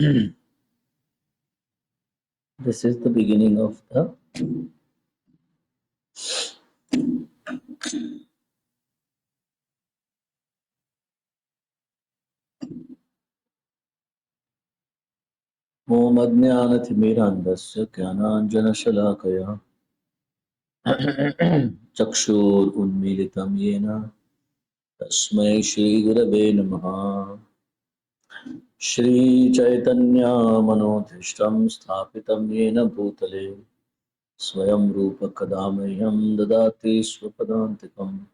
This is the beginning of the Om Ajnanathimirantasya Jnananjanashalakaya Chakshur Unmilitam Yena Tasmai Shri Gurave Namaha Shri Chaitanya Manodhishtam Sthapitam Yena Bhutale Swayam Rupa Kadamahyam Dadati Swapadantikam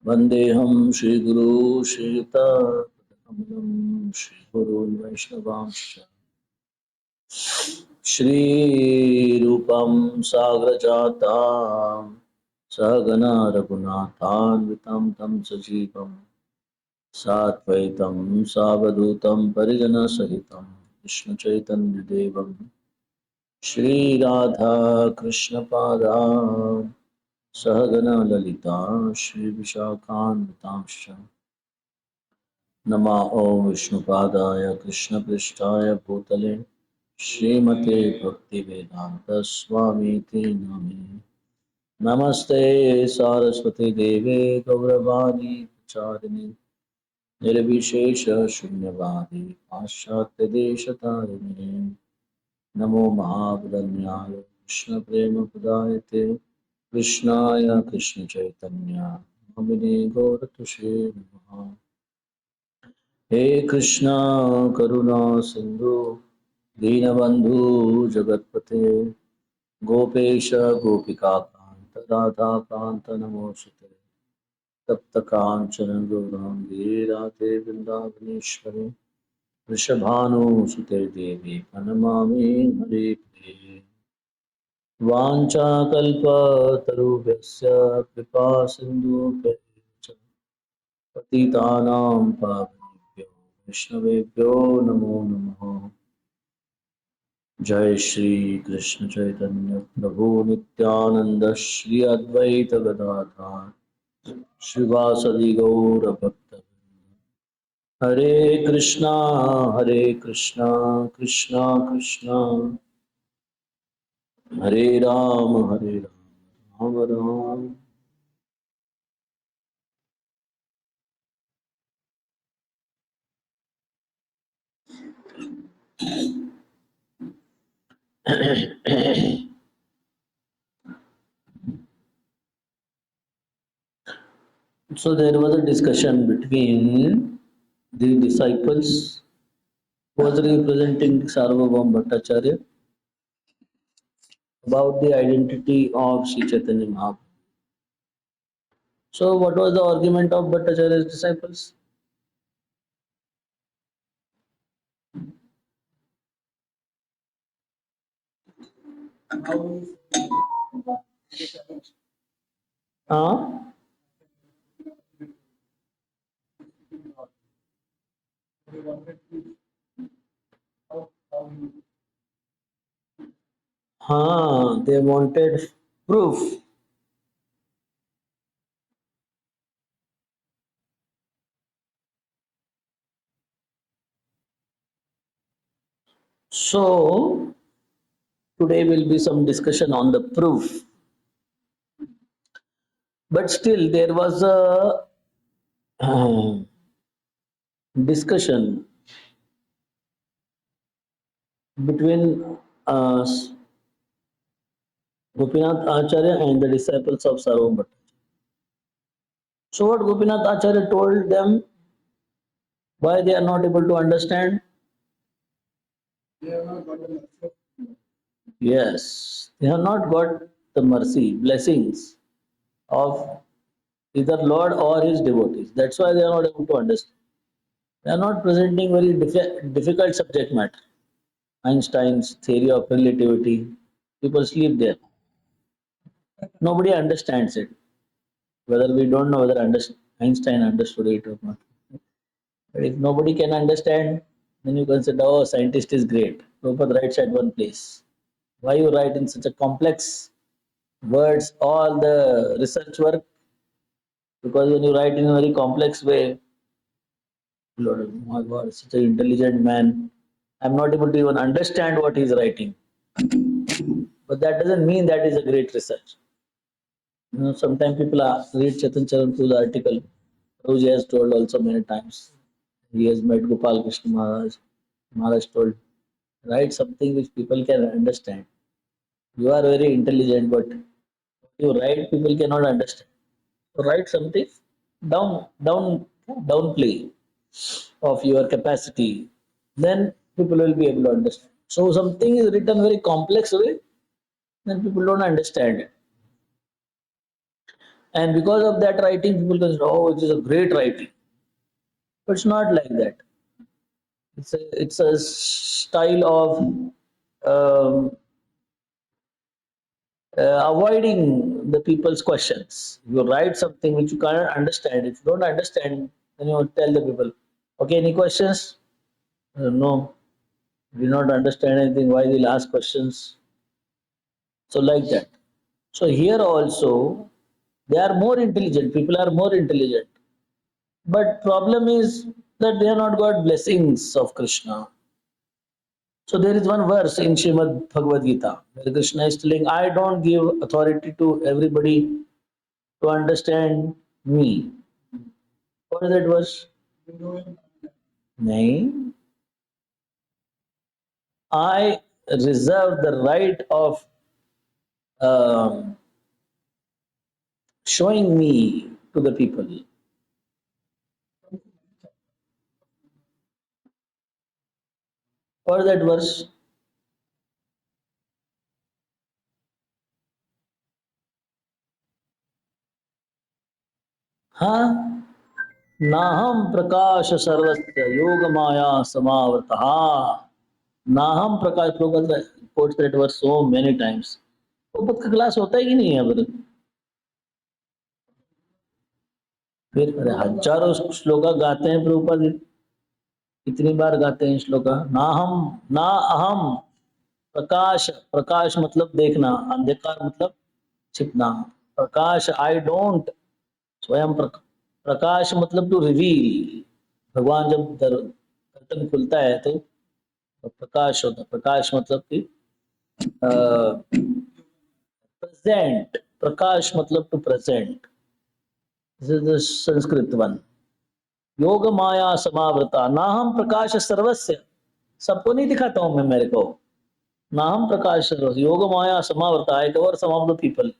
Vandeham Shri Guru Shri Yuta Padakamalam Shri Guru Vaishnavamsha Shri Rupam Sagrajatam Sahagana Raghunathan Tam Sajivam Satvaitam Savadutam Parijana Sahitam Vishnu Chaitanya Devam Shri Radha Krishna Pada Sahagana Lalita Shri Vishakhan Tamsha Nama Om Vishnu Padaya Krishna Prishtaya Bhutale Srimate Bhaktivedanta Swami Ti Name Namaste Saraswati Deve Gauravani Charini Nirvishesha Shunyavadi Paschatya Deshatarine Namo Mahavadanyaya Krishna Prema Pudayate Krishnaya Krishna Chaitanya Namine Gauratushe Namaha He Krishna Karuna Sindhu Dinabandhu Jagatpate Gopesha Gopika Kanta Radha Kanta Namosute Tapta Kanchana Gaurangi Radhe Vrindavaneshwari Vrishabhanu Sute Devi Pranamami Hare Priye Vancha Kalpa Tarubhyasya Kripa Sindhu Patitanam Pavanebhyo Vaishnavebhyo Namo Namaha Jai Shri Krishna Chaitanya Prabhu Nityananda Shri Advaita Gadadhar Shivasadi Gaura Bhakta Hare Krishna Krishna Krishna Hare Ram Ram Ram So there was a discussion between the disciples who was representing Sarvabhaum Bhattacharya about the identity of Sri Chaitanya Mahaprabhu. So what was the argument of Bhattacharya's disciples? Huh? They wanted proof. So today will be some discussion on the proof. But still there was a discussion between Gopinath Acharya and the disciples of Sarvam Bhattacharya. So what Gopinath Acharya told them, why they are not able to understand? Yes, they have not got the mercy, blessings of either Lord or his devotees. That's why they are not able to understand. They are not presenting very difficult subject matter. Einstein's theory of relativity, people sleep there. Nobody understands it. Whether we don't know whether Einstein understood it or not. But if nobody can understand, then you consider, oh, scientist is great. Prabhupada writes at one place. Why you write in such a complex words, all the research work? Because when you write in a very complex way, Lord, oh my God, such an intelligent man. I'm not able to even understand what he's writing. But that doesn't mean that is a great research. Sometimes people read Chetan Charanpur's article. Prabhuji has told also many times. He has met Gopal Krishna Maharaj. Maharaj told, write something which people can understand. You are very intelligent, but you write, people cannot understand. So write something downplay of your capacity. Then people will be able to understand. So something is written very complex way, then people don't understand it. And because of that writing, people consider, oh, it is a great writing. But it's not like that. It's a style of um, avoiding the people's questions. You write something which you cannot understand. If you don't understand, then you tell the people, okay, any questions? No, we do not understand anything. Why they'll ask questions? So like that. So here also, they are more intelligent. People are more intelligent. But problem is that they have not got blessings of Krishna. So there is one verse in Srimad Bhagavad Gita where Krishna is telling, I don't give authority to everybody to understand me. What is that verse? Nahin. I reserve the right of um, showing me to the people. What is that verse? Huh? नाहम प्रकाश सर्वस्य योग माया समावृतः नाहम प्रकाश Prabhupad quotes that verse so many times. Prabhupad का class होता है कि नहीं है अगर फिर अरे हजारों श्लोका गाते हैं प्रभुपद कितनी बार गाते हैं श्लोका ना हम ना अहम प्रकाश प्रकाश मतलब देखना अंधकार मतलब छिपना प्रकाश आई डोंट स्वयं प्रकाश मतलब टू रिवील भगवान जब कर्तन खुलता है तो प्रकाश होता प्रकाश मतलब कि प्रेजेंट प्रकाश मतलब to present this is the Sanskrit one योग माया समावृता ना हम प्रकाश सर्वस्य सबको नहीं दिखाता हूं मैं मेरे को ना हम प्रकाश सर्वस्य योग माया समावृता I cover some of the people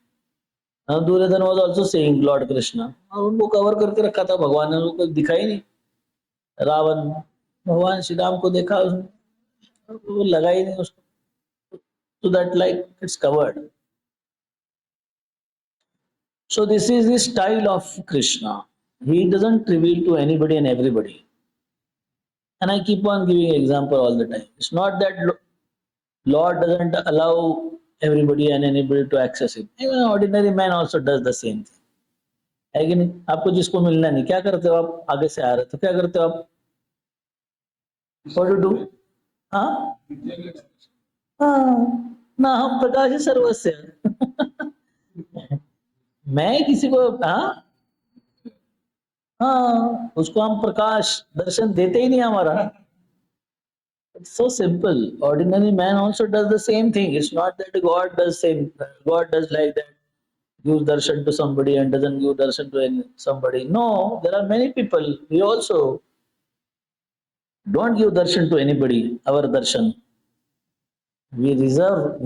Duryodhana was also saying Lord Krishna और उनको कवर करके रखा था भगवान ने उनको दिखाई नहीं रावण भगवान श्री राम को देखा वो लगा ही नहीं उसको so that like it's covered. So this is the style of Krishna. He doesn't reveal to anybody and everybody. And I keep on giving example all the time. It's not that Lord doesn't allow everybody and anybody to access him. Even an ordinary man also does the same thing. है कि नहीं आपको जिसको मिलना नहीं क्या करते हो आप आगे से आ रहे तो क्या करते हो आप what do you do हाँ हाँ ना हम प्रकाश सर्वस्य मैं किसी को हाँ हाँ उसको हम प्रकाश दर्शन देते ही नहीं हमारा it's so simple ordinary man also does the same thing it's not that God does like that gives darshan to somebody and doesn't give darshan to somebody no there are many people we also don't give darshan to anybody our darshan we reserve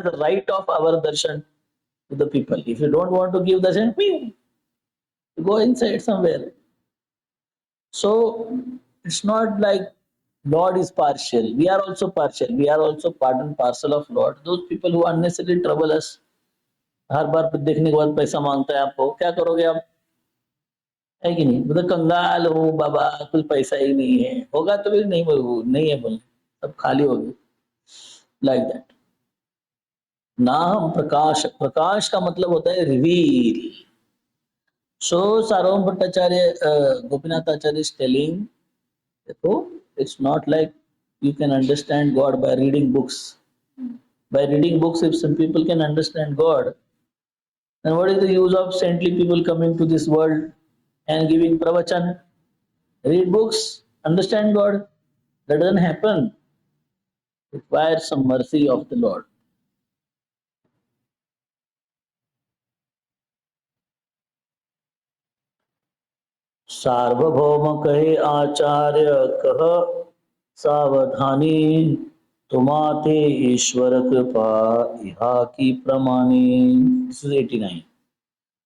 the right of our darshan to the people if you don't want to give darshan we go inside somewhere. So it's not like Lord is partial. We are also partial. We are also part and parcel of Lord. Those people who unnecessarily trouble us, हर बार देखने के बाद पैसा मांगता है आपको क्या करोगे आप है कि नहीं मतलब कंगाल हूँ बाबा कुछ पैसा ही नहीं है होगा तो भी नहीं है बोले सब खाली हो गए लाइक दैट ना हम प्रकाश प्रकाश का मतलब होता है reveal so Sarvabhauma Bhattacharya Gopinath Acharya is telling देखो it's not like you can understand God by reading books. By reading books, if some people can understand God, then what is the use of saintly people coming to this world and giving pravachan? Read books, understand God. That doesn't happen. It requires some mercy of the Lord. सार्वभौम कहे आचार्य कह सावधानी तुम्हाते ईश्वर कृपा इहा की प्रमाणी. This is 89.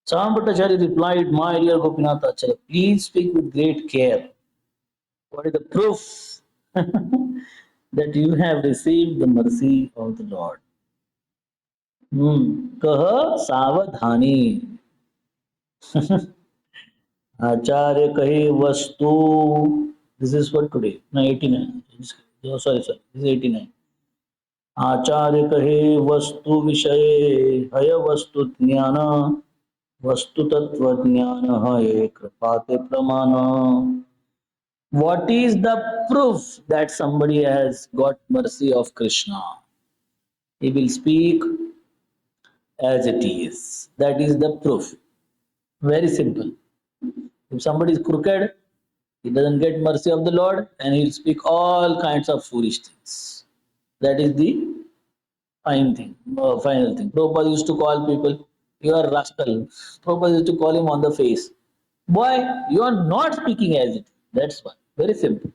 Sam Bhattacharya replied, my dear Gopinath Acharya, please speak with great care. What is the proof that you have received the mercy of the Lord? Kaha savadhani. Acharya kahi vastu. This is for today. No, 89. Oh, sorry. This is 89. आचार्य कहे वस्तु विषये हय वस्तु ज्ञान वस्तु तत्व ज्ञान है कृपाते प्रमाण. What is the proof that somebody has got mercy of Krishna? He will speak as it is. That is the proof. Very simple. If somebody is crooked, he doesn't get mercy of the Lord and he'll speak all kinds of foolish things. That is the final thing. Prabhupada used to call people, you are rascal. Prabhupada used to call him on the face. Boy, you are not speaking as it is. That's why. Very simple.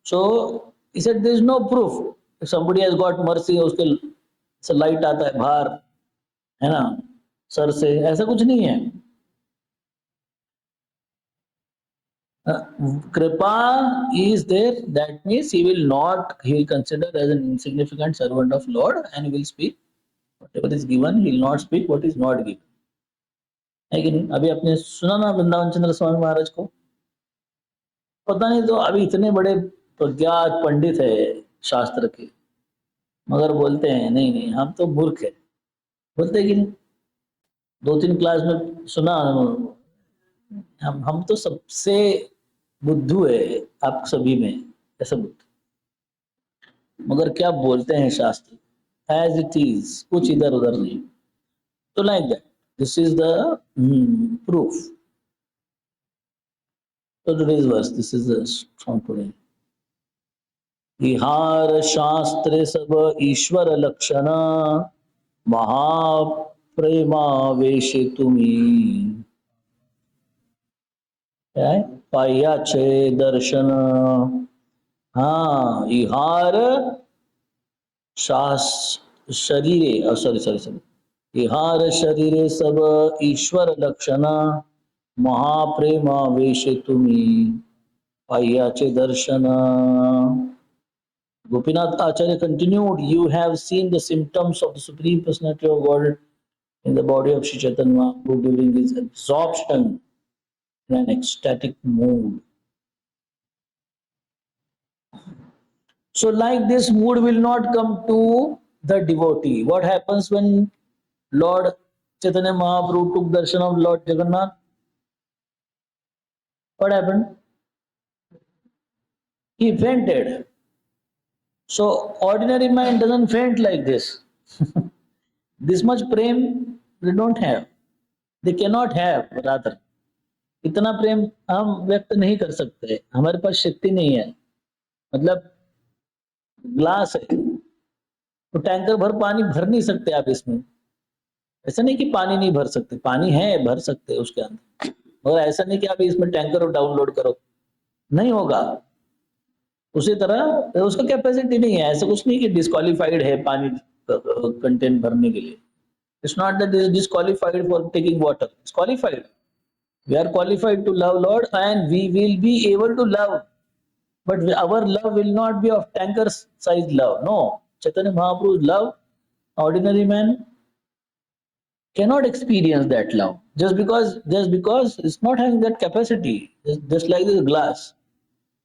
So he said there is no proof. If somebody has got mercy, उसके से light आता है बाहर, है ना, sir से, ऐसा कुछ नहीं है. Kripa is there. That means he will consider as an insignificant servant of Lord and he will speak whatever is given. He will not speak what is not given. है कि नहीं? अभी आपने सुना ना वृंदावन चंद्र स्वामी महाराज को? पता नहीं, तो अभी इतने बड़े प्रज्ञात पंडित है शास्त्र के, मगर बोलते हैं नहीं नहीं हम तो मूर्ख है. बोलते हैं कि नहीं? 2-3 क्लास में सुना, हम तो सबसे बुद्धू है आप सभी में, ऐसा बुद्धू. मगर क्या बोलते हैं शास्त्र, एज इट इज, कुछ इधर उधर नहीं. तो like that, this is the proof. So today's verse, this is from today. विहार शास्त्रे सब ईश्वर लक्षण महाप्रेमावेश तुम्ही काय पायाचे दर्शन. हाँ, इहार शरीरे, सॉरी, इहार शरीरे सब ईश्वर लक्षण महाप्रेमावेश तुम्ही पायाचे दर्शन. Gopinath Acharya continued, you have seen the symptoms of the Supreme Personality of God in the body of Sri Chaitanya Mahaprabhu during his absorption in an ecstatic mood. So like this mood will not come to the devotee. What happens when Lord Chaitanya Mahaprabhu took darshan of Lord Jagannath? What happened? He fainted. So ordinary mind doesn't faint like this. This much prem they don't have. They cannot have rather. इतना प्रेम हम व्यक्त नहीं कर सकते, हमारे पास शक्ति नहीं है. मतलब ग्लास है तो टैंकर भर पानी भर नहीं सकते आप इसमें. ऐसा नहीं कि पानी नहीं भर सकते, पानी है, भर सकते उसके अंदर, मगर ऐसा नहीं कि आप इसमें टैंकर डाउनलोड करो, नहीं होगा. उसी तरह उसका कैपेसिटी नहीं है. ऐसा कुछ नहीं कि डिस्क्वालिफाइड है पानी कंटेंट भरने के लिए. It's not that is disqualified for taking water. It's qualified. We are qualified to love Lord and we will be able to love, but our love will not be of tanker size love. No, Chaitanya Mahaprabhu's love, ordinary man cannot experience that love just because it's not having that capacity. Just like this glass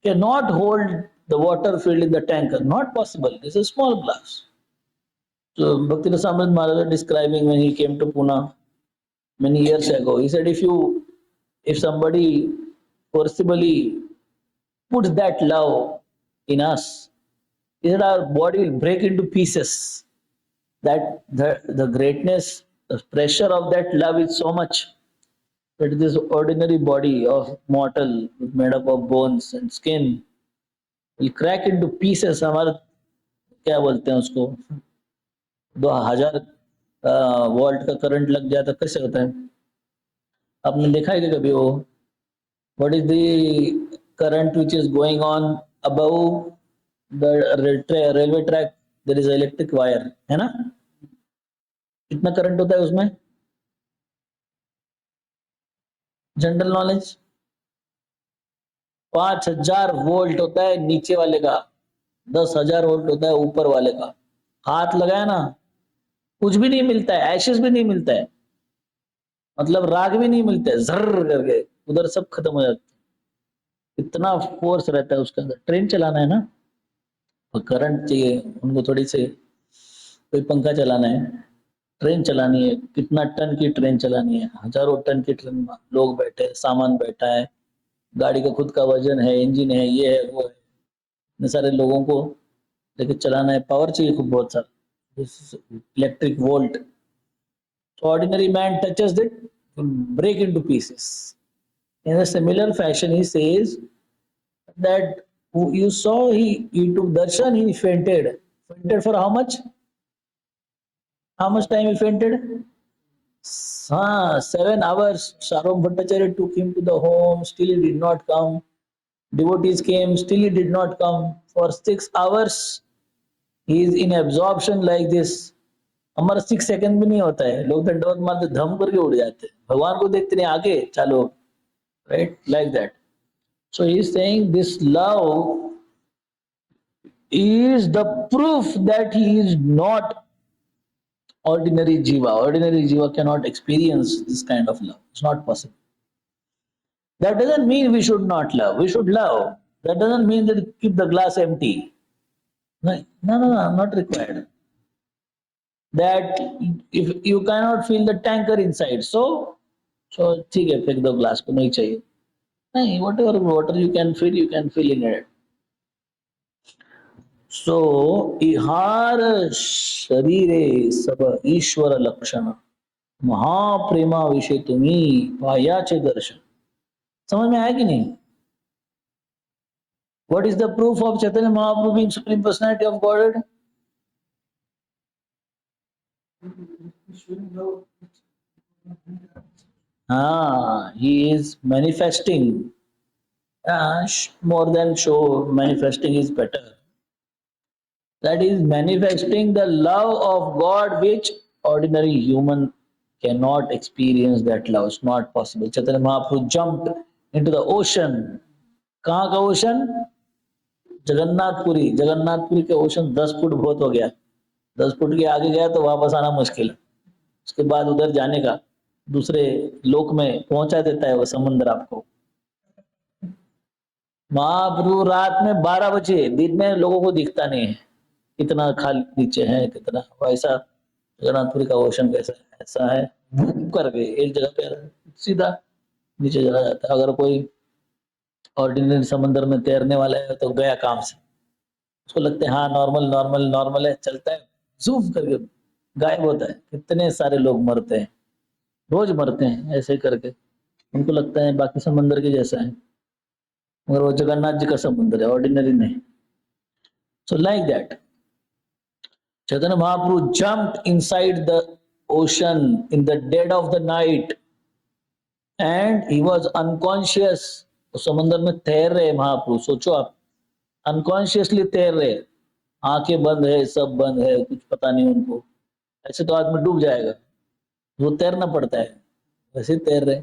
cannot hold the water filled in the tanker. Not possible. It's a small glass. So Bhakti Rasamrita Maharaj describing when he came to Pune many years ago, he said if somebody forcibly puts that love in us, he said our body will break into pieces. That the greatness, the pressure of that love is so much that this ordinary body of mortal made up of bones and skin will crack into pieces. हमारा क्या बोलते हैं उसको, 2000 volt का current लग जाए तो कैसे होता है? आपने देखा है कि कभी वो, what is the current which is going on above the railway track, there is electric wire, है ना? कितना करंट होता है उसमें? जनरल नॉलेज, 5000 वोल्ट होता है नीचे वाले का, 10,000 वोल्ट होता है ऊपर वाले का। हाथ लगाया ना, कुछ भी नहीं मिलता है, एशेस भी नहीं मिलता है, मतलब राग भी नहीं मिलता है, जर्र करके उधर सब खत्म हो जाता है। इतना फोर्स रहता है उसके अंदर। ट्रेन चलाना है ना, तो करंट चाहिए उनको, थोड़ी से कोई पंखा चलाना है, ट्रेन चलानी है, कितना टन की ट्रेन चलानी है, हजारों टन की ट्रेन में लोग बैठे हैं, सामान बैठा है, गाड़ी का खुद का वजन है, इंजन है, ये है वो है, इतने सारे लोगों को लेके चलाना है, पावर चाहिए खूब बहुत सारा, electric volt. So ordinary man touches it, will break into pieces. In a similar fashion, he says that you saw he took darshan, he fainted. Fainted for how much? How much time he fainted? 7 hours. Sarom Bhattacharya took him to the home, still he did not come. Devotees came, still he did not come. For 6 hours, he is in absorption like this. हमारा 6 second भी नहीं होता है, लोग दंडवत मारते धम करके उड़ जाते हैं, भगवान को देखते नहीं, आगे चलो, right, like that. So he is saying this love is the proof that he is not ordinary jiva. Ordinary jiva cannot experience this kind of love. It's not possible. That doesn't mean we should not love. We should love. That doesn't mean that keep the glass empty. No, no, not required. That if you cannot feel the tanker inside, so ठीक है, फेंक दो glass को, नहीं चाहिए। नहीं, whatever water you can fill in it. सो इहार शरीरे सब ईश्वर लक्षण, महाप्रेमा विषय तुम्ही पायाचे दर्शन। समझ में आया कि नहीं? What is the proof of Chaitanya Mahaprabhu being supreme personality of godhead? हाँ, he is manifesting. More than show, manifesting is better. That is manifesting the love of God, which ordinary human cannot experience that love. It's not possible. Chaitanya Mahaprabhu jumped into the ocean. कहाँ का ocean? Jagannathpuri. Jagannathpuri के ocean 10 foot बहुत हो गया, 10 foot के आगे गया तो वापस आना मुश्किल है। उसके बाद उधर जाने का, दूसरे लोक में पहुंचा देता है वो समुद्र आपको। महाप्रभु रात में 12 बजे, दिन में लोगों को दिखता नहीं है, कितना खाली नीचे है, कितना वैसा जगन्नाथपुरी का ओशन कैसा है, ऐसा है, करके एक जगह पे सीधा नीचे चला जाता है। अगर कोई ऑर्डिनरी समंदर में तैरने वाला है तो गया काम से, उसको लगता है हाँ नॉर्मल नॉर्मल नॉर्मल है, चलता है, जूम करके गायब होता है। कितने सारे लोग मरते हैं, रोज मरते हैं ऐसे करके, उनको लगता है बाकी समंदर के जैसा है, मगर वो जगन्नाथ जी का समुद्र है, ऑर्डिनरी नहीं। So like that Chaitanya Mahaprabhu jumped inside the ocean in the dead of the night and he was unconscious. उस समुद्र में तैर रहे महाप्रभु, सोचो आप, अनकॉन्शियसली तैर रहे, आंखें बंद है, सब बंद है, कुछ पता नहीं उनको। ऐसे तो आदमी डूब जाएगा, वो तैरना पड़ता है, वैसे तैर रहे।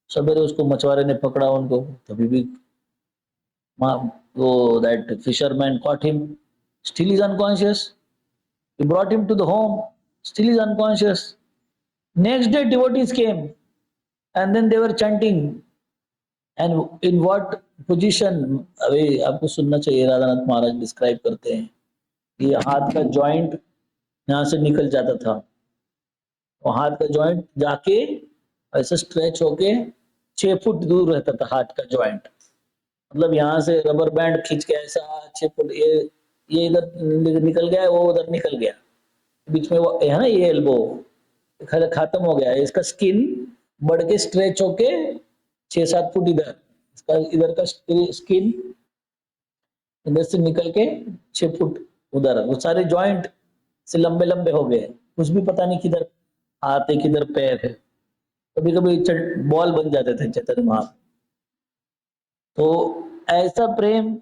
सवेरे उसको मछुआरे ने पकड़ा उनको, तभी भी वो that fisherman caught him, still is unconscious. He brought him to the home, still is unconscious. Next day devotees came and then they were chanting. And in what position? अभी आपको सुनना चाहिए, राधानाथ महाराज डिस्क्राइब करते हैं कि हाथ का जॉइंट यहाँ से निकल जाता था, और हाथ का जॉइंट जाके ऐसे स्ट्रेच होके 6 फुट दूर रहता था हाथ का जॉइंट। मतलब यहाँ से रबर बैंड खींच के ऐसा 6 फुट, ये इधर निकल गया, वो उधर निकल गया, बीच में वो है ना, ये एल्बो खत्म हो गया, इसका स्किन बढ़ के स्ट्रेच होके 6-7 फुट इधर, इसका इधर का स्किन इधर से निकल के 6 फुट उधर, वो सारे जॉइंट से लंबे लंबे हो गए, कुछ भी पता नहीं किधर हाथ है किधर पैर है। कभी कभी बॉल बन जाते थे चैतन्य महाप्रभु। तो ऐसा प्रेम,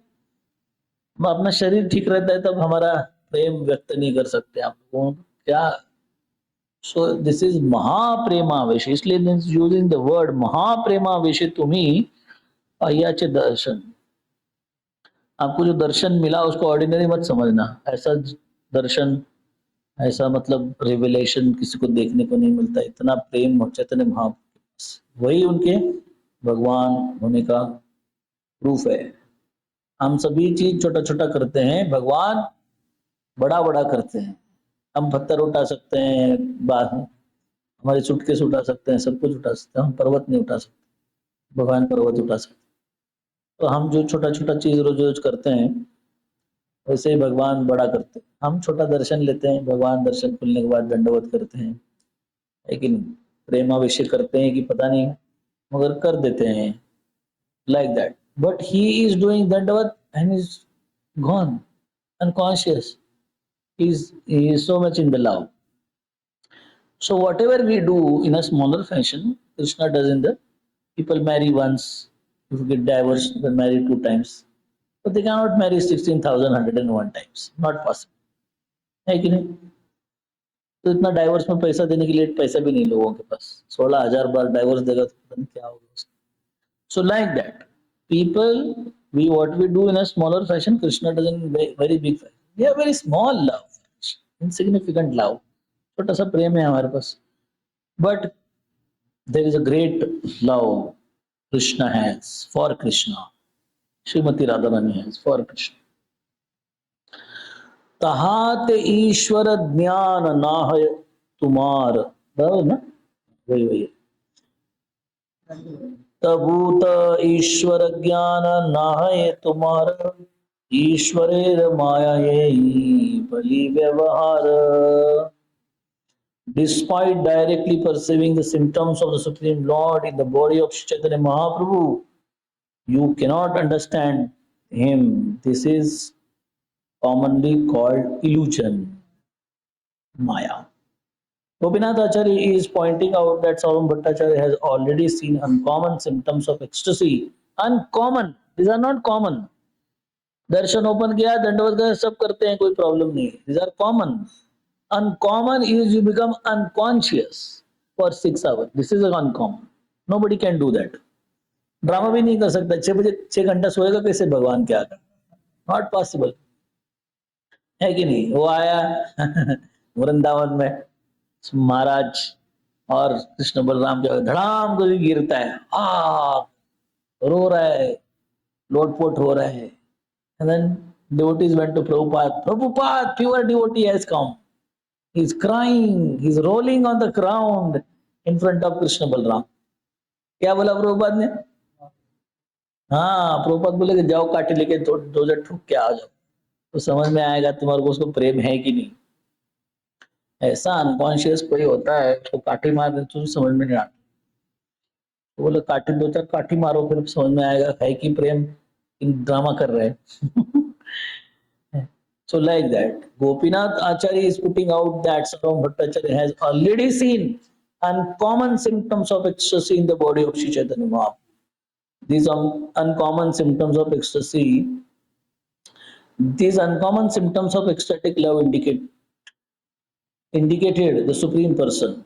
अपना शरीर ठीक रहता है तब हमारा प्रेम व्यक्त नहीं कर सकते आप लोगों को क्या। सो दिस इज महाप्रेमावेश, इसलिए यूजिंग द वर्ड महाप्रेमावेश तुम्ही अय्याचे दर्शन। आपको जो दर्शन मिला उसको ऑर्डिनरी मत समझना, ऐसा दर्शन, ऐसा मतलब रिविलेशन किसी को देखने को नहीं मिलता। इतना प्रेम चैतन्य महाप्रभु, वही उनके भगवान होने का प्रूफ है। हम सभी चीज छोटा छोटा करते हैं, भगवान बड़ा बड़ा करते हैं। हम पत्थर उठा सकते हैं, हमारे सूटकेस उठा सकते हैं, सब कुछ उठा सकते हैं, हम पर्वत नहीं उठा सकते, भगवान पर्वत उठा सकते। तो हम जो छोटा छोटा चीज रोज रोज करते हैं वैसे ही भगवान बड़ा करते हैं। हम छोटा दर्शन लेते हैं, भगवान दर्शन खुलने के बाद दंडवत करते हैं, लेकिन प्रेमाभिषेक करते हैं कि पता नहीं, मगर कर देते हैं like that. But he is doing dandavat and is gone unconscious, he is so much in the love. So whatever we do in a smaller fashion, Krishna does in the, people marry once, if you get divorced, they marry 2 times, but they cannot marry 16,101 times, not possible, है कि नहीं? तो इतना divorce में पैसा देने के लिए पैसा भी नहीं लोगों के पास, 16,000 बार डाइवोर्स देगा तो पता नहीं क्या होगा उसका। So like that, people, what we do in a smaller fashion, Krishna does in very big fashion. We have very small love, insignificant love, छोटा सा प्रेम है हमारे पास, but there is a great love Krishna has for Krishna, Srimati Radharani has for Krishna. तहात ईश्वर ज्ञान नाहय तुम्हार, बराबर ना, वही वही, तबूत ईश्वर ज्ञान नाहय तुम्हार, ईश्वरेर माया ये बलि व्यवहार। Despite directly perceiving the symptoms of the Supreme Lord in the body of Shri Chaitanya Mahaprabhu, you cannot understand him. This is commonly called illusion, Maya. Gopinath Acharya is pointing out that Saurabh Bhattacharya has already seen uncommon symptoms of ecstasy. Uncommon, these are not common. Darshan open किया, दंडवत गए, सब करते हैं, कोई problem नहीं। These are common. Uncommon is you become unconscious for 6 hours. This is uncommon. Nobody can do that. Drama भी नहीं कर सकता, 6 बजे 6 घंटा सोएगा कैसे भगवान क्या कर, नॉट पॉसिबल, है कि नहीं? वो आया वृंदावन में महाराज और कृष्ण बलराम जो धड़ाम को गिरता है, रो रहा है, लोटपोट हो रहा है, and then devotees went to Prabhupada. Prabhupada, pure devotee has come. He's crying, he's rolling on the ground in front of Krishna Balram. क्या बोला प्रभुपाद ने? हाँ, प्रभुपाद बोले कि जाओ काठी लेके दो जट ठुक के आ जाओ, तो समझ में आएगा तुम्हारे को उसको प्रेम है कि नहीं। ऐसा अनकॉन्शियस कोई होता है तो काठी मार दे तो समझ में नहीं आता, तो बोले काठी 2-4 काठी मारो फिर समझ में आएगा है कि प्रेम, इन ड्रामा कर रहे हैं। So like that, Gopinath Acharya is putting out that Saurabh Bhattacharya has already seen uncommon symptoms of ecstasy in the body of Shri Chaitanya Mahaprabhu. These uncommon symptoms of ecstasy, these uncommon symptoms of ecstatic love indicated the Supreme Person.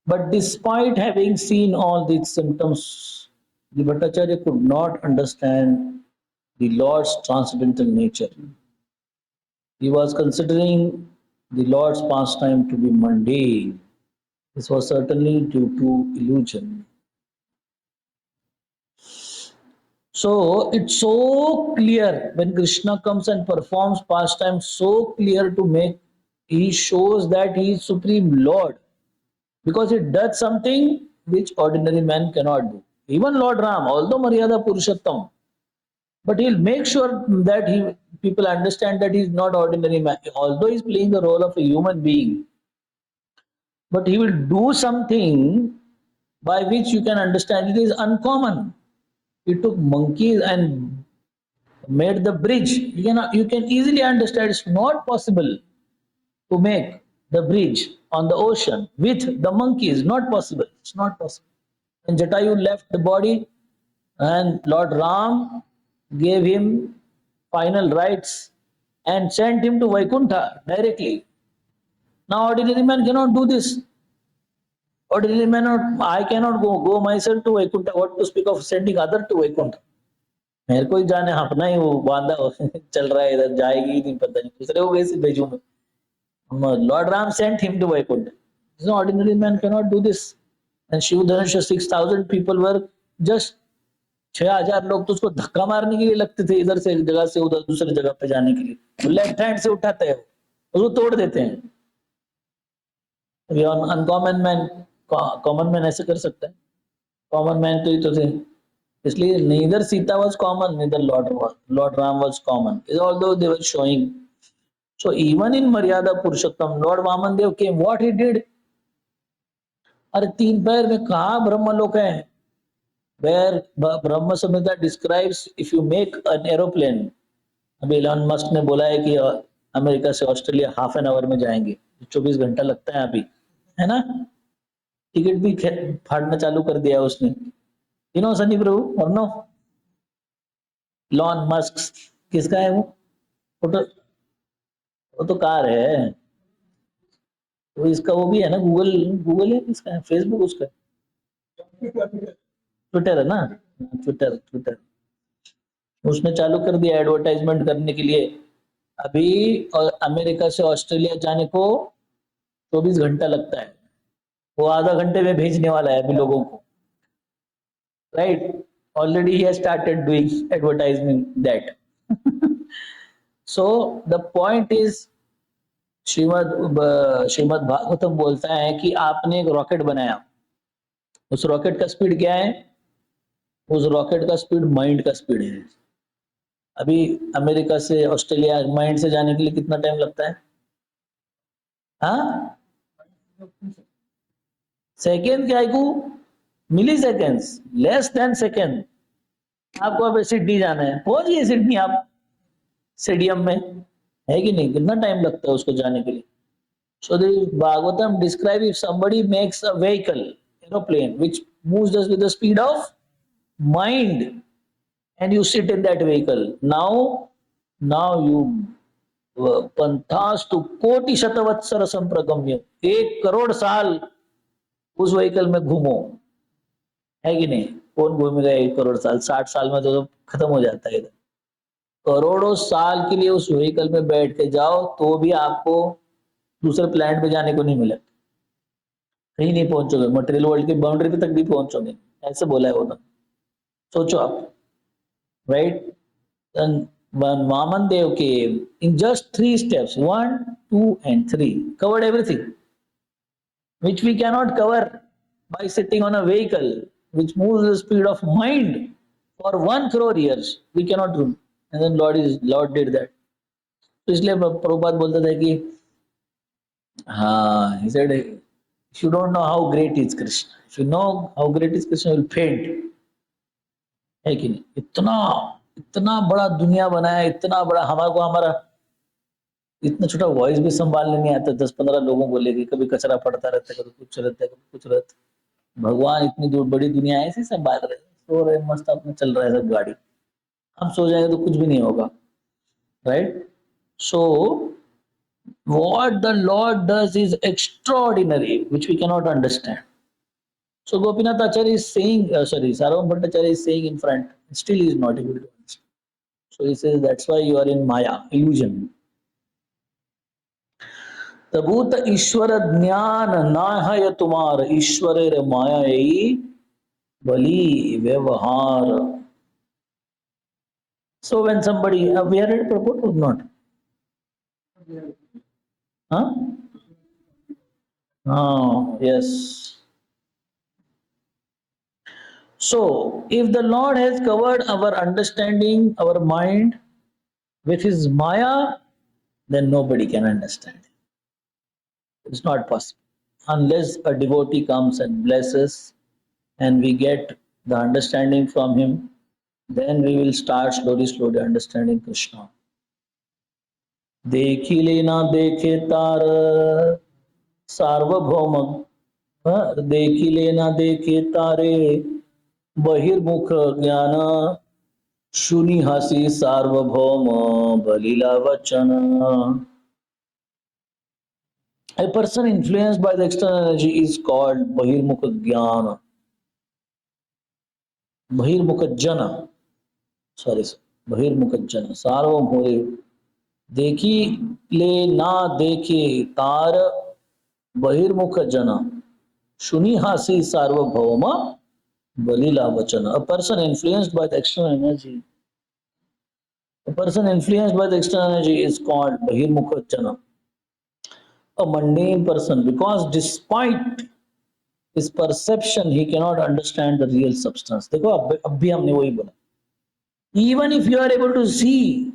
But despite having seen all these symptoms, the Bhattacharya could not understand the Lord's transcendental nature. He was considering the Lord's pastime to be mundane. This was certainly due to illusion. So it's so clear when Krishna comes and performs pastime, so clear to make, he shows that he is Supreme Lord, because he does something which ordinary man cannot do. Even Lord Ram, although Maryada Purushottam, but he'll make sure that people understand that he's not ordinary man. Although he's playing the role of a human being, but he will do something by which you can understand it is uncommon. He took monkeys and made the bridge. You can easily understand it's not possible to make the bridge on the ocean with the monkeys. Not possible. It's not possible. When Jatayu left the body and Lord Ram gave him final rights and sent him to Vaikuntha directly. Now ordinary man cannot do this. Ordinary man I cannot go myself to Vaikuntha. What to speak of sending other to Vaikuntha? मेरे को ही जाने अपना ही वो बांधा चल रहा है इधर जाएगी नहीं पता नहीं दूसरे को कैसे भेजूं मैं Lord Ram sent him to Vaikuntha. No ordinary man cannot do this. And Shivdhanush 6,000 people were just 6,000 लोग तो उसको धक्का मारने के लिए लगते थे इधर से एक जगह से उधर दूसरी जगह पे जाने के लिए लेफ्ट हैंड से उठाते हैं उसको तोड़ देते हैं. अनकॉमन मैन कॉमन मैन ऐसे कर सकता है. कॉमन मैन तो ही तो थे इसलिए neither Sita was common neither Lord Ram was common although they were showing. So even in Maryada Purushottam Lord Vamandev came. What he did? अरे तीन पैर में कहा ब्रह्मलोक है. Where Brahma Samhita describes if you make an aeroplane. अभी Elon Musk ने बोला है कि अमेरिका से ऑस्ट्रेलिया हाफ एन आवर में जाएंगे. 24 घंटा लगता है अभी है ना. टिकट भी फाड़ना चालू कर दिया उसने. You know सनी प्रभु और नो लॉन मस्क किसका है वो तो कार है. तो इसका वो भी है ना गूगल है किसका है फेसबुक उसका ट्विटर है ना. ट्विटर उसने चालू कर दिया एडवर्टाइजमेंट करने के लिए. अभी अमेरिका से ऑस्ट्रेलिया जाने को 24 घंटा लगता है. वो आधा घंटे में भेजने वाला है अभी लोगों को. Right? Already he has started doing advertising that. So the point is Shrimad Bhagavatam बोलता है कि आपने एक रॉकेट बनाया. उस रॉकेट का स्पीड क्या है? उस रॉकेट का स्पीड माइंड का स्पीड है. अभी अमेरिका से ऑस्ट्रेलिया माइंड से जाने के लिए कितना टाइम लगता है? हाँ सेकेंड क्या है मिली सेकेंड्स लेस देन सेकेंड. आपको अब सिडनी जाना है पहुंच गए सिडनी आप स्टेडियम में है कि नहीं. कितना टाइम लगता है उसको जाने के लिए. So the Bhagavatam describe if somebody makes a vehicle aeroplane which moves with the speed of mind and you sit in that vehicle. Now you पंथास्तु कोटि शतवत्सर संप्रगम्य. 1 करोड़ साल उस व्हीकल में घूमो है कि नहीं. कौन घूमेगा 1 करोड़ साल. 60 साल में तो खत्म हो जाता है. इधर करोड़ों साल के लिए उस व्हीकल में बैठ के जाओ तो भी आपको दूसरे प्लैनेट पे जाने को नहीं मिले. कहीं नहीं पहुंचोगे. मटेरियल वर्ल्ड की बाउंड्री पे तक भी पहुंचोगे. ऐसे बोला है उन्होंने. सोचो आप. राइट. वामन देव के in just 3 steps 1, 2 and 3 covered everything which we cannot cover by sitting on a vehicle which moves the speed of mind for 1 crore years. We cannot do. And then Lord did that. तो इसलिए प्रभुपाद बोलते थे कि हाँ, he said if you don't know how great is Krishna, if you know how great is Krishna, you will faint. है कि नहीं. इतना बड़ा दुनिया बनाया. इतना बड़ा हमारा इतना छोटा वॉइस भी संभालने नहीं आता. 10-15 लोगों को लेके कभी कचरा पड़ता रहता है, कभी कुछ रहता है, कभी कुछ रहता है. भगवान इतनी बड़ी दुनिया ऐसे संभाल रहे. सो रहे मस्त अपने चल रहा है सब गाड़ी. हम सो जाएंगे तो कुछ भी नहीं होगा. Right. So what the Lord does is extraordinary, which we cannot understand. So Gopinath Acharya is saying, Sarvam Bhattacharya is saying in front, still he is not able to understand. So he says that's why you are in Maya, illusion. तभूत ईश्वर ज्ञान ना है तुम्हार ईश्वरेर माया यही बली व्यवहार. So when somebody we are ready purport or not? Huh? Oh, yes. So if the Lord has covered our understanding, our mind with his Maya, then nobody can understand it. It's not possible. Unless a devotee comes and blesses and we get the understanding from him, then we will start slowly understanding Krishna. देखी लेना देखे तार सार्वभौम, देखी लेना देखे तारे बहिर्मुख ज्ञान शुनि हसी सार्वभौम बलिला वचन. A person influenced by the external energy is called bahirmukha jnana, bahirmukha jana, sorry, bahirmukha jana. सार्वभौम देखी ले ना देखे तार बहिर्मुख जन शुनि हासी सार्वभौम बलिला वचन. A person influenced by the external energy, a person influenced by the external energy is called bahirmukha jana, a mundane person, because despite his perception he cannot understand the real substance. देखो अब भी हमने वही बोला, even if you are able to see,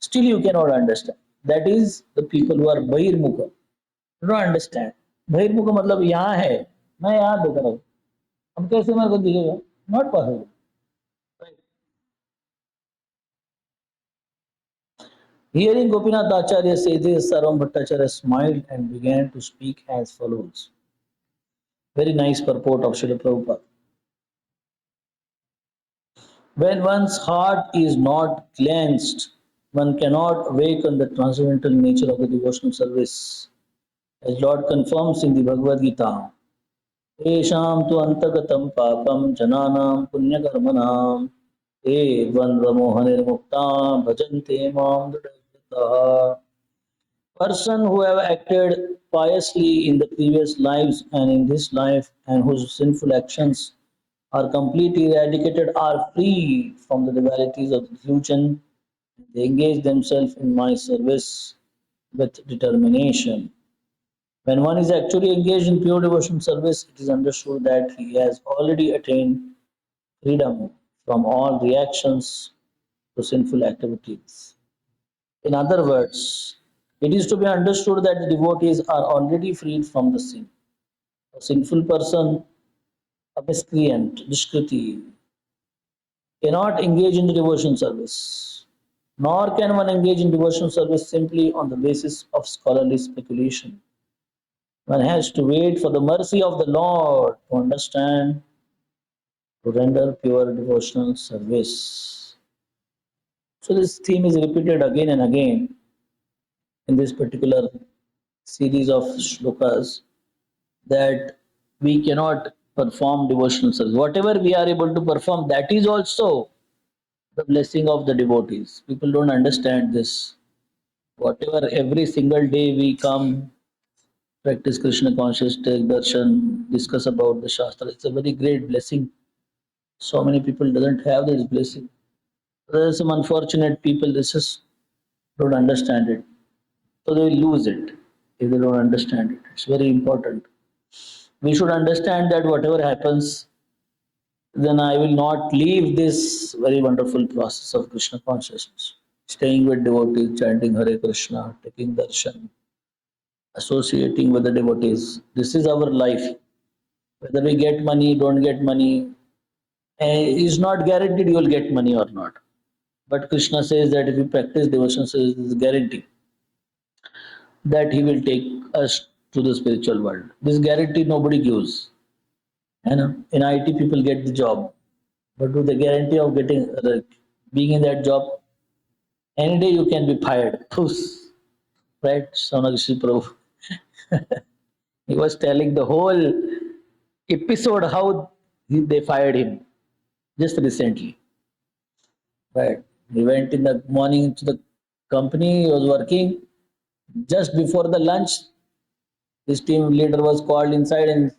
still you cannot understand. That is the people who are bahirmukha, do not understand. bahirmukha मतलब यहाँ है, मैं यहाँ देख रहा हूँ, अब कैसे मेरे को दिखेगा? Not possible. Hearing Gopinath Acharya say this, Sarvam Bhattacharya smiled and began to speak as follows. Very nice purport of Srila Prabhupada. When one's heart is not cleansed, one cannot awaken the transcendental nature of the devotional service. As Lord confirms in the Bhagavad Gita, Esham tu antagatam papam jananam punyakarmanam te vandvamohanirmukta bhajante mam dudayata. Person who have acted piously in the previous lives and in this life, and whose sinful actions are completely eradicated, are free from the rivalities of the delusion. They engage themselves in my service with determination. When one is actually engaged in pure devotion service, it is understood that he has already attained freedom from all reactions to sinful activities. In other words, it is to be understood that the devotees are already freed from the sin. A sinful person, a miscreant, Dushkriti, cannot engage in the devotion service. Nor can one engage in devotion service simply on the basis of scholarly speculation. One has to wait for the mercy of the Lord to understand, to render pure devotional service. So this theme is repeated again and again in this particular series of shlokas, that we cannot perform devotional service. Whatever we are able to perform, that is also the blessing of the devotees. People don't understand this. Whatever, every single day we come, practice Krishna conscious, take darshan, discuss about the Shastra. It's a very great blessing. So many people doesn't have this blessing. There are some unfortunate people, they just don't understand it. So they will lose it if they don't understand it. It's very important. We should understand that whatever happens, then I will not leave this very wonderful process of Krishna consciousness. Staying with devotees, chanting Hare Krishna, taking darshan, associating with the devotees. This is our life. Whether we get money, don't get money, is not guaranteed you will get money or not. But Krishna says that if you practice devotion, so it is guaranteed that he will take us to the spiritual world. This guarantee nobody gives. And in IT, people get the job, but do the guarantee of getting being in that job? Any day you can be fired. Right? Sonakshi Prabhu. He was telling the whole episode how they fired him just recently. Right? He went in the morning to the company, he was working. Just before the lunch, his team leader was called inside and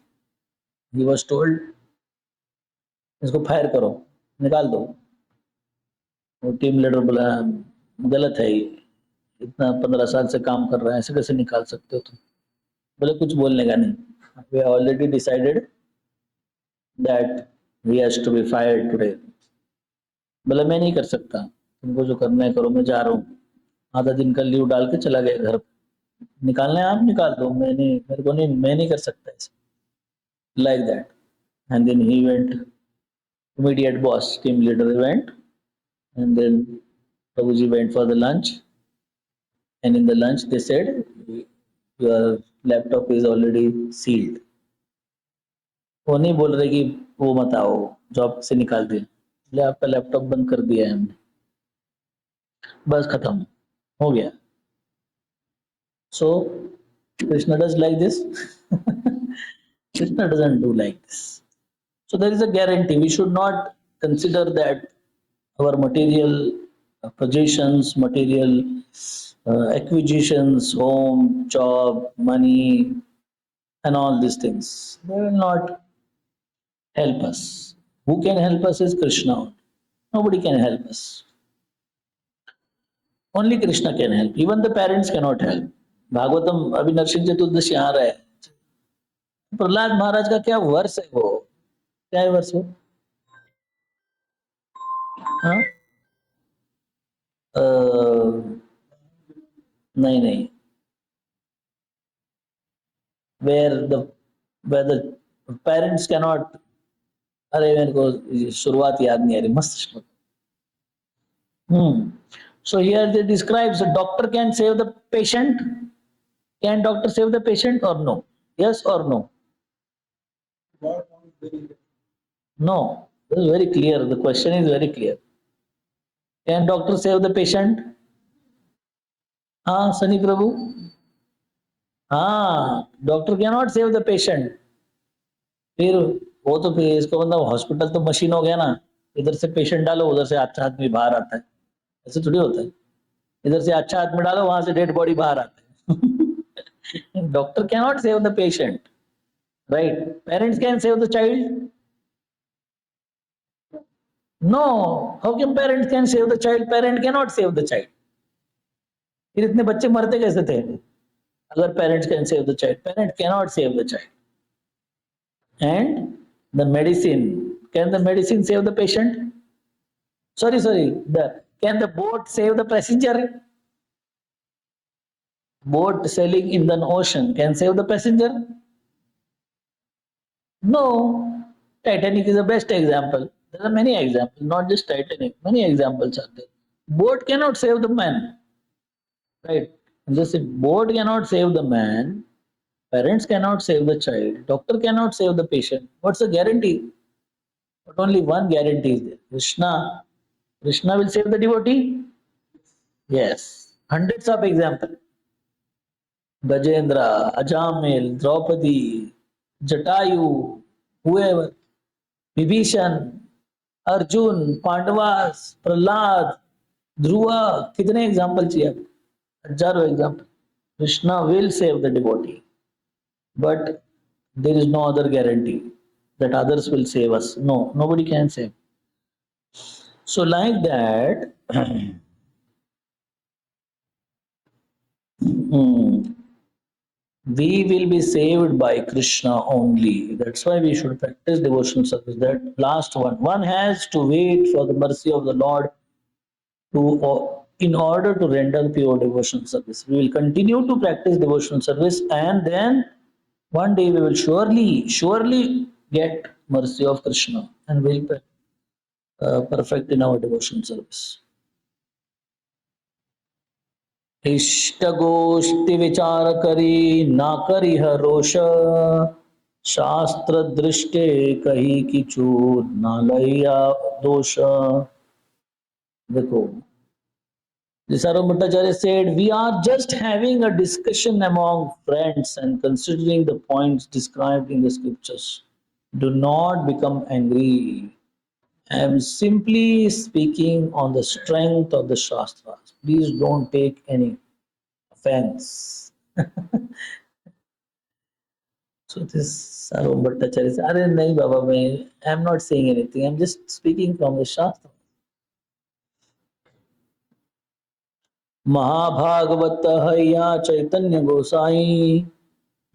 he was told, इसको fire करो, निकाल दो. वो team leader बोला गलत है, ये इतना 15 साल से काम कर रहा है, ऐसे कैसे निकाल सकते हो तुम? बोले कुछ बोलने का नहीं, we have already decided that he has to be fired today. बोला मैं नहीं कर सकता, तुमको जो करना है करो, मैं जा रहा हूँ. आधा दिन का लीव डाल के चला गया घर. निकालना है आप निकाल दो, मैं नहीं, मेरे को नहीं, मैं नहीं कर सकता ऐसे. Like that. And then he went, immediate boss, team leader went And then Prabhuji went for the lunch, and in the lunch they said, your laptop is already sealed. वो नहीं बोल रहे कि वो मत आओ, जॉब से निकाल दिया, इसलिए आपका लैपटॉप बंद कर दिया है हमने, बस खत्म हो गया. So Krishna does like this. Krishna doesn't do like this. So there is a guarantee. We should not consider that our material possessions, material acquisitions, home, job, money, and all these things, they will not help us. Who can help us is Krishna. Nobody can help us. Only Krishna can help. Even the parents cannot help. Bhagavatam अभी नरसिंह चतुर्दशी आ रहा है. प्रहलाद महाराज का क्या वर्ष है वो, क्या है वर्ष वो? हाँ, नहीं नहीं, where the parents cannot. अरे मेरे को शुरुआत याद नहीं आ रही, मस्त श्लोक. So here they describes a doctor can save the patient. Can doctor save the patient or no? Yes or no? No. This is very clear. The question is very clear. Can doctor save the patient? हाँ सनी प्रभु, हाँ doctor can not save the patient. फिर वो तो फिर इसको मतलब hospital तो machine हो गया ना, इधर से पेशेंट डालो उधर से अच्छा आदमी बाहर आता है, ऐसे थोड़ी होता है. इधर से अच्छा आदमी डालो वहां से डेड बॉडी बाहर आता है. Doctor can not save the patient, right? Parents can save the child. No, how can parents can save the child? Parent can not save the child. फिर इतने बच्चे मरते कैसे थे अगर parents can save the child? Parent can not save the child. And the medicine, can the medicine save the patient? Sorry, can the boat save the passenger? Boat sailing in the ocean can save the passenger? No. Titanic is the best example. There are many examples, not just Titanic. Many examples are there. Boat cannot save the man, right? Just if boat cannot save the man, parents cannot save the child, doctor cannot save the patient. What's the guarantee? But only one guarantee is there. Krishna will save the devotee. Yes. Hundreds of examples. Gajendra, Ajamil, Draupadi, Jatayu, whoever, Vibhishan, Arjun, Pandavas, Prahlad, Dhruva, कितने example चाहिए आपको? हजारों example. Krishna will save the devotee, but there is no other guarantee that others will save us. No, nobody can save. So like that, we will be saved by Krishna only. That's why we should practice devotional service. That last one has to wait for the mercy of the Lord in order to render pure devotional service. We will continue to practice devotional service, and then one day we will surely get mercy of Krishna and will perfect in our devotional service. इष्ट गोष्ठी विचार करी ना करी रोष, शास्त्र दृष्टे कही किचु ना लैया दोष. देखो, Sarva Bhattacharya said, we are just having a discussion among friends and considering the points described in the scriptures. Do not become angry. I am simply speaking on the strength of the Shastras. Please don't take any offense. So this Sarva Bhattacharya said, Arey nahi Baba, I am not saying anything. I am just speaking from the Shastra. महाभागवत हैया चैतन्य गोसाई,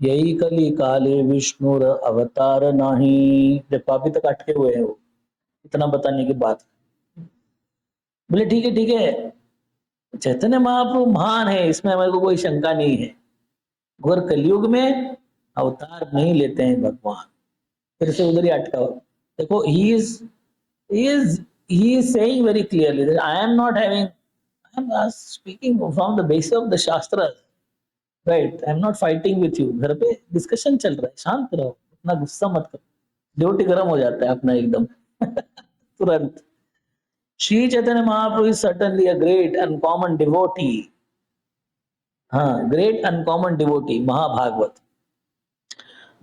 यही कली काले विष्णुर अवतार नहीं. पापी तक अटके हुए हैं वो, इतना बताने के बाद बोले ठीक है, चैतन्य महाप्रभु महान है, इसमें हमारे को कोई शंका नहीं है, मगर कलयुग में अवतार नहीं लेते हैं भगवान. फिर से उधर ही अटका हुआ. देखो, he is he is saying very clearly that I am not having, I am speaking from the basis of the Shastras. Right I am not fighting with you घर पे डिस्कशन चल रहा है शांत रहो इतना गुस्सा मत करो ड्यूटी गर्म हो जाता है अपना एकदम तुरंत Shri Chaitanya Mahaprabhu is certainly a great uncommon devotee हाँ great uncommon devotee mahabhagavata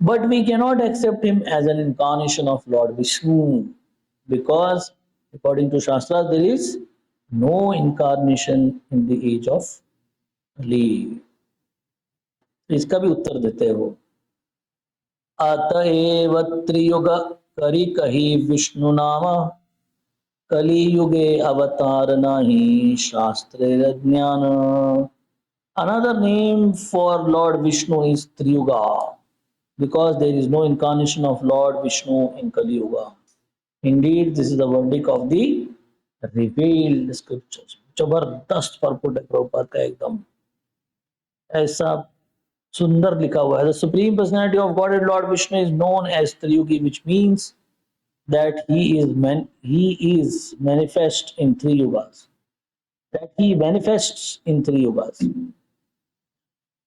but we cannot accept him as an incarnation of Lord Vishnu because according to Shastra there is no incarnation in the age of Kali इसका भी उत्तर देते हैं वो अतएव त्रियुग करी कही विष्णु नाम कलियुगे अवतार नहीं शास्त्रे ज्ञान another name for Lord Vishnu is Triyuga because there is no incarnation of Lord Vishnu in Kali Yuga. Indeed, this is the verdict of the revealed scriptures. जबरदस्त परपुट है प्रभुपाद का एकदम ऐसा सुंदर लिखा हुआ है. The supreme personality of Godhead Lord Vishnu is known as Triyugi, which means that he is manifest in three yugas. That he manifests in three yugas.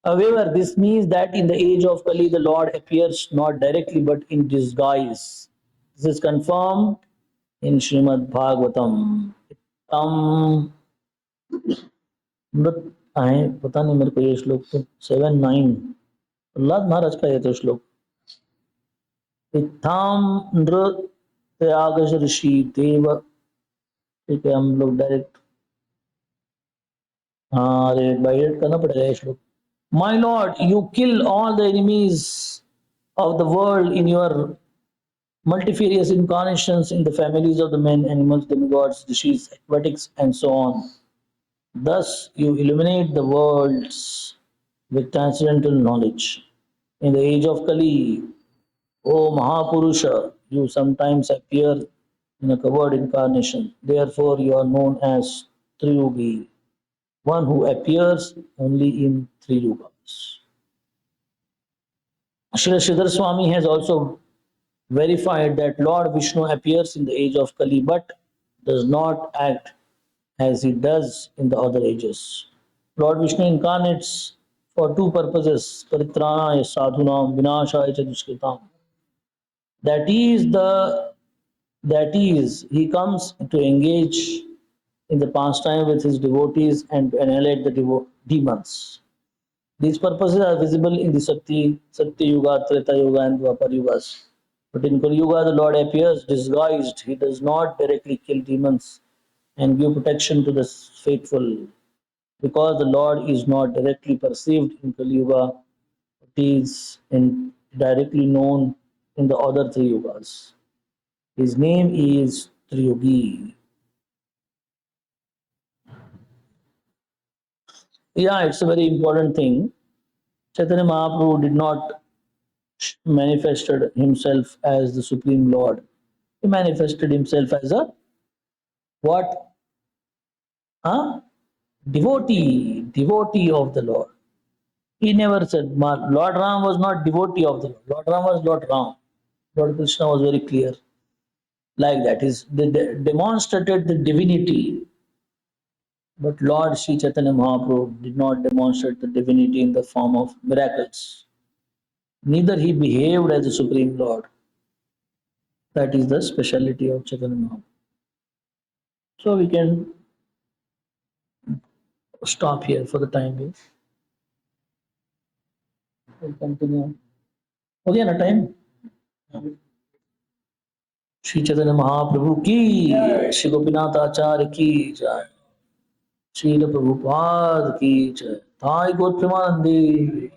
However, this means that in the age of Kali, the Lord appears not directly but in disguise. This is confirmed in Srimad Bhagavatam. Tam मृत आए पता नहीं मेरे को ये श्लोक तो 7-9 प्रहलाद महाराज का ये तो श्लोक इत्थाम नृत्यागश ऋषि देव ठीक है हम लोग डायरेक्ट हाँ अरे बाइट करना पड़ेगा ये श्लोक My Lord, you kill all the enemies of the world in your multifarious incarnations in the families of the men, animals, demigods, rishis, aquatics, and so on. Thus, you illuminate the worlds with transcendental knowledge. In the age of Kali, O Mahapurusha, you sometimes appear in a covered incarnation. Therefore, you are known as Triyugi, one who appears only in three yugas. Srila Sridhar Swami has also verified that Lord Vishnu appears in the age of Kali but does not act as he does in the other ages. Lord Vishnu incarnates for two purposes, paritranaya sadhunam vinashaya cha dushkritam. That is, he comes to engage in the pastime with his devotees and to annihilate the demons. These purposes are visible in the Satya Yuga, Treta Yuga, and Dwapar Yugas. But in Kali Yuga, the Lord appears disguised. He does not directly kill demons and give protection to the faithful. Because the Lord is not directly perceived in Kali Yuga, he is directly known in the other three Yugas. His name is Triyugi. Yeah, it's a very important thing. Chaitanya Mahaprabhu did not manifested himself as the Supreme Lord. He manifested himself as a what? Huh? Devotee of the Lord. He never said Lord Ram was not devotee of the Lord. Lord Ram was Lord Ram. Lord Krishna was very clear. Like that. They demonstrated the divinity. But Lord Sri Chaitanya Mahaprabhu did not demonstrate the divinity in the form of miracles. Neither he behaved as a Supreme Lord. That is the speciality of Chaitanya Mahaprabhu. So we can stop here for the time being. We'll continue. हो गया ना time Shri Chaitanya महाप्रभु की श्री गोपीनाथ आचार्य की जय श्री प्रभुपाद की जय Thai गौर प्रेमानंदी